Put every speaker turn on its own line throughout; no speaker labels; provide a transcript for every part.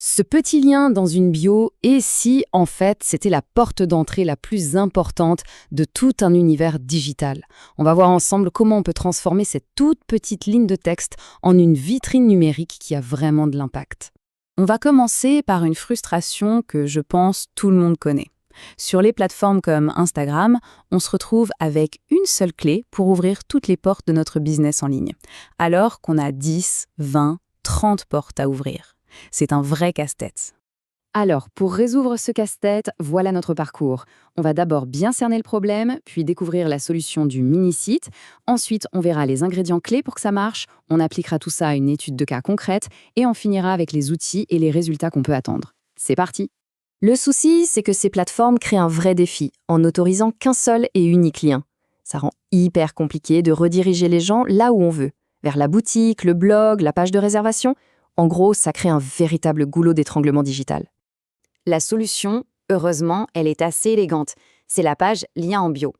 Ce petit lien dans une bio, et si, en fait, c'était la porte d'entrée la plus importante de tout un univers digital? On va voir ensemble comment on peut transformer cette toute petite ligne de texte en une vitrine numérique qui a vraiment de l'impact. On va commencer par une frustration que je pense tout le monde connaît. Sur les plateformes comme Instagram, on se retrouve avec une seule clé pour ouvrir toutes les portes de notre business en ligne, alors qu'on a 10, 20, 30 portes à ouvrir. C'est un vrai casse-tête. Alors, pour résoudre ce casse-tête, voilà notre parcours. On va d'abord bien cerner le problème, puis découvrir la solution du mini-site. Ensuite, on verra les ingrédients clés pour que ça marche, on appliquera tout ça à une étude de cas concrète, et on finira avec les outils et les résultats qu'on peut attendre. C'est parti! Le souci, c'est que ces plateformes créent un vrai défi, en n'autorisant qu'un seul et unique lien. Ça rend hyper compliqué de rediriger les gens là où on veut, vers la boutique, le blog, la page de réservation. En gros, ça crée un véritable goulot d'étranglement digital. La solution, heureusement, elle est assez élégante. C'est la page Lien en bio.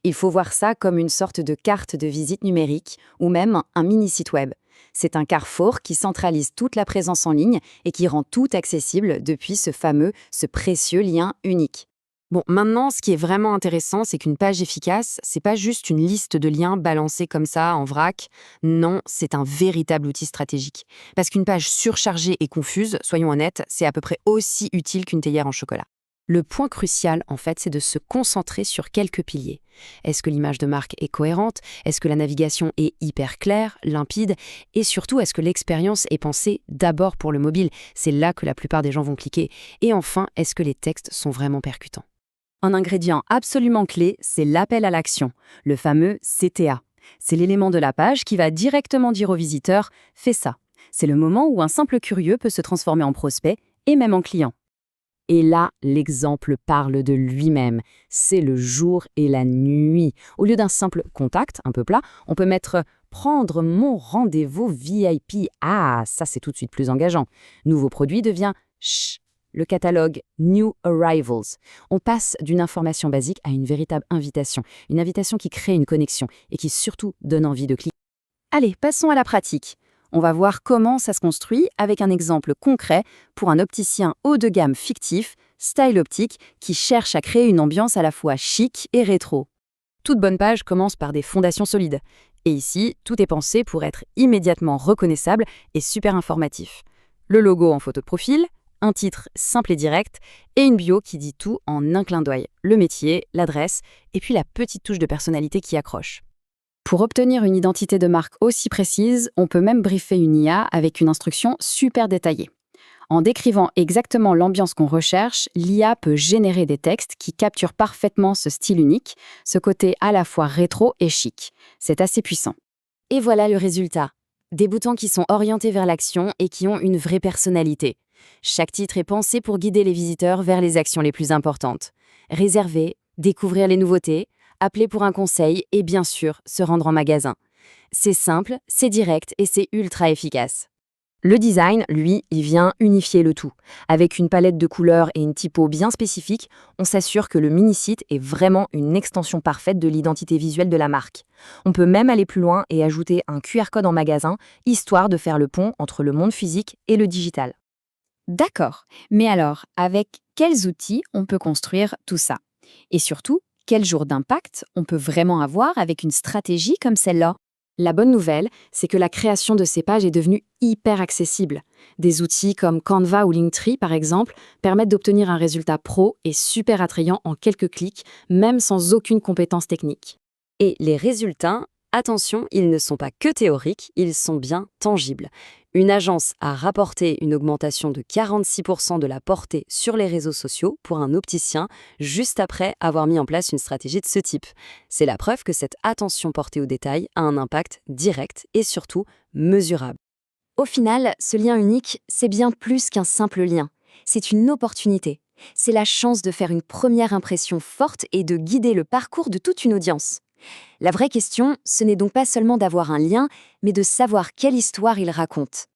Il faut voir ça comme une sorte de carte de visite numérique ou même un mini-site web. C'est un carrefour qui centralise toute la présence en ligne et qui rend tout accessible depuis ce précieux lien unique. Bon, maintenant, ce qui est vraiment intéressant, c'est qu'une page efficace, c'est pas juste une liste de liens balancés comme ça en vrac. Non, c'est un véritable outil stratégique. Parce qu'une page surchargée et confuse, soyons honnêtes, c'est à peu près aussi utile qu'une théière en chocolat. Le point crucial, en fait, c'est de se concentrer sur quelques piliers. Est-ce que l'image de marque est cohérente? Est-ce que la navigation est hyper claire, limpide? Et surtout, est-ce que l'expérience est pensée d'abord pour le mobile? C'est là que la plupart des gens vont cliquer. Et enfin, est-ce que les textes sont vraiment percutants? Un ingrédient absolument clé, c'est l'appel à l'action, le fameux CTA. C'est l'élément de la page qui va directement dire au visiteur « fais ça ». C'est le moment où un simple curieux peut se transformer en prospect et même en client. Et là, l'exemple parle de lui-même. C'est le jour et la nuit. Au lieu d'un simple contact, un peu plat, on peut mettre « prendre mon rendez-vous VIP ». Ah, ça c'est tout de suite plus engageant. Nouveau produit devient « chut ». Le catalogue New Arrivals. On passe d'une information basique à une véritable invitation. Une invitation qui crée une connexion et qui surtout donne envie de cliquer. Allez, passons à la pratique. On va voir comment ça se construit avec un exemple concret pour un opticien haut de gamme fictif, Style Optique, qui cherche à créer une ambiance à la fois chic et rétro. Toute bonne page commence par des fondations solides. Et ici, tout est pensé pour être immédiatement reconnaissable et super informatif. Le logo en photo de profil, un titre simple et direct, et une bio qui dit tout en un clin d'œil. Le métier, l'adresse, et puis la petite touche de personnalité qui accroche. Pour obtenir une identité de marque aussi précise, on peut même briefer une IA avec une instruction super détaillée. En décrivant exactement l'ambiance qu'on recherche, l'IA peut générer des textes qui capturent parfaitement ce style unique, ce côté à la fois rétro et chic. C'est assez puissant. Et voilà le résultat. Des boutons qui sont orientés vers l'action et qui ont une vraie personnalité. Chaque titre est pensé pour guider les visiteurs vers les actions les plus importantes. Réserver, découvrir les nouveautés, appeler pour un conseil et bien sûr se rendre en magasin. C'est simple, c'est direct et c'est ultra efficace. Le design, lui, il vient unifier le tout. Avec une palette de couleurs et une typo bien spécifique, on s'assure que le mini-site est vraiment une extension parfaite de l'identité visuelle de la marque. On peut même aller plus loin et ajouter un QR code en magasin, histoire de faire le pont entre le monde physique et le digital. D'accord, mais alors, avec quels outils on peut construire tout ça? Et surtout, quel jour d'impact on peut vraiment avoir avec une stratégie comme celle-là? La bonne nouvelle, c'est que la création de ces pages est devenue hyper accessible. Des outils comme Canva ou Linktree, par exemple, permettent d'obtenir un résultat pro et super attrayant en quelques clics, même sans aucune compétence technique. Et les résultats, attention, ils ne sont pas que théoriques, ils sont bien tangibles. Une agence a rapporté une augmentation de 46% de la portée sur les réseaux sociaux pour un opticien juste après avoir mis en place une stratégie de ce type. C'est la preuve que cette attention portée au détail a un impact direct et surtout mesurable. Au final, ce lien unique, c'est bien plus qu'un simple lien. C'est une opportunité. C'est la chance de faire une première impression forte et de guider le parcours de toute une audience. La vraie question, ce n'est donc pas seulement d'avoir un lien, mais de savoir quelle histoire il raconte.